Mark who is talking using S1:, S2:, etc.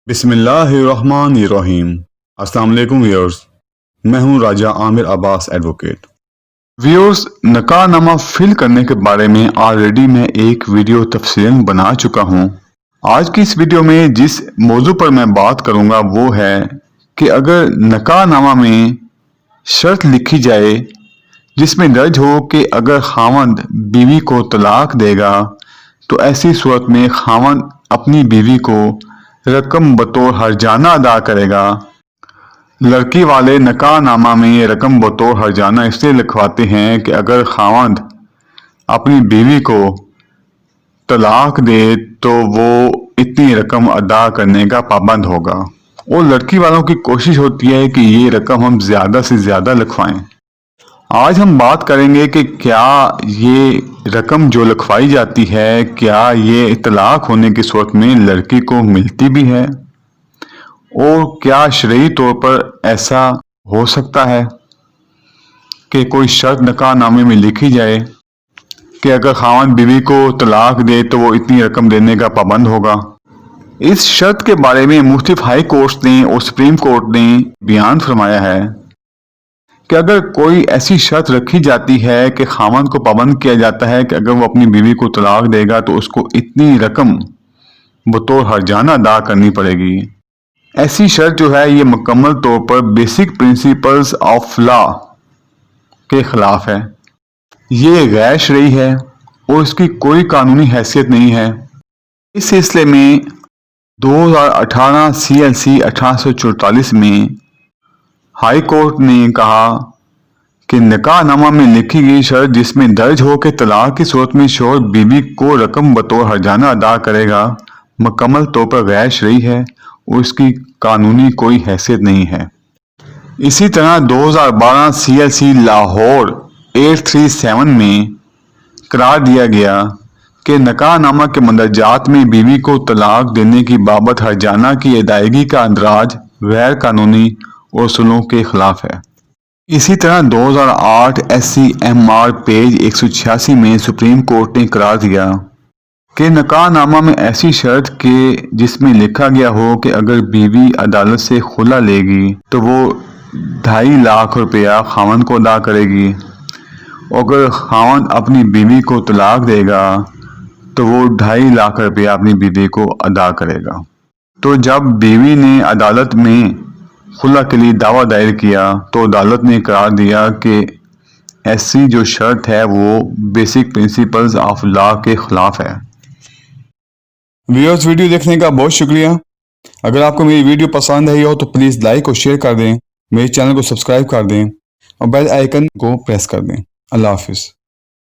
S1: بسم اللہ الرحمن الرحیم۔ السلام علیکم ویورز، میں ہوں راجہ عامر عباس ایڈوکیٹ۔ ویورز، نکاح نامہ فل کرنے کے بارے میں آلریڈی میں ایک ویڈیو تفصیلاً بنا چکا ہوں۔ آج کی اس ویڈیو میں جس موضوع پر میں بات کروں گا وہ ہے کہ اگر نکاح نامہ میں شرط لکھی جائے جس میں درج ہو کہ اگر خاوند بیوی کو طلاق دے گا تو ایسی صورت میں خاوند اپنی بیوی کو رقم بطور ہرجانہ ادا کرے گا۔ لڑکی والے نکاح نامہ میں یہ رقم بطور ہرجانہ اس لیے لکھواتے ہیں کہ اگر خاوند اپنی بیوی کو طلاق دے تو وہ اتنی رقم ادا کرنے کا پابند ہوگا، اور لڑکی والوں کی کوشش ہوتی ہے کہ یہ رقم ہم زیادہ سے زیادہ لکھوائیں۔ آج ہم بات کریں گے کہ کیا یہ رقم جو لکھوائی جاتی ہے کیا یہ طلاق ہونے کی صورت میں لڑکی کو ملتی بھی ہے، اور کیا شرعی طور پر ایسا ہو سکتا ہے کہ کوئی شرط نکاح نامے میں لکھی جائے کہ اگر خاوند بیوی کو طلاق دے تو وہ اتنی رقم دینے کا پابند ہوگا۔ اس شرط کے بارے میں مختلف ہائی کورٹس نے اور سپریم کورٹ نے بیان فرمایا ہے کہ اگر کوئی ایسی شرط رکھی جاتی ہے کہ خاوند کو پابند کیا جاتا ہے کہ اگر وہ اپنی بیوی کو طلاق دے گا تو اس کو اتنی رقم بطور ہرجانہ ادا کرنی پڑے گی، ایسی شرط جو ہے یہ مکمل طور پر بیسک پرنسپلز آف لا کے خلاف ہے، یہ غیر شرعی ہے اور اس کی کوئی قانونی حیثیت نہیں ہے۔ اس سلسلے میں 2018 CLC 1844 میں ہائی کورٹ نے کہا کہ نکاح نامہ میں لکھی گئی شرط جس میں درج ہو کہ طلاق کی صورت میں شوہر بیوی کو رقم بطور ہرجانہ ادا کرے گا مکمل طور پر غیر شرعی ہے اور اس کی قانونی کوئی حیثیت نہیں ہے۔ اسی طرح 2012 CLC لاہور 837 میں قرار دیا گیا کہ نکاح نامہ کے مندرجات میں بیوی کو طلاق دینے کی بابت ہرجانہ کی ادائیگی کا اندراج غیر قانونی اور اصولوں کے خلاف ہے۔ اسی طرح 2008 SCMR پیج 186 میں سپریم کورٹ نے قرار دیا کہ نکاح نامہ میں ایسی شرط کہ جس میں لکھا گیا ہو کہ اگر بیوی عدالت سے خلا لے گی تو وہ 2.5 لاکھ روپیہ خاوند کو ادا کرے گی، اور اگر خاوند اپنی بیوی کو طلاق دے گا تو وہ 2.5 لاکھ روپیہ اپنی بیوی کو ادا کرے گا۔ تو جب بیوی نے عدالت میں خلا کے لیے دعویٰ دائر کیا تو عدالت نے قرار دیا کہ ایسی جو شرط ہے وہ بیسک پرنسپلز آف لا کے خلاف ہے۔ ویڈیو دیکھنے کا بہت شکریہ۔ اگر آپ کو میری ویڈیو پسند آئی ہو تو پلیز لائک اور شیئر کر دیں، میرے چینل کو سبسکرائب کر دیں اور بیل آئیکن کو پریس کر دیں۔ اللہ حافظ۔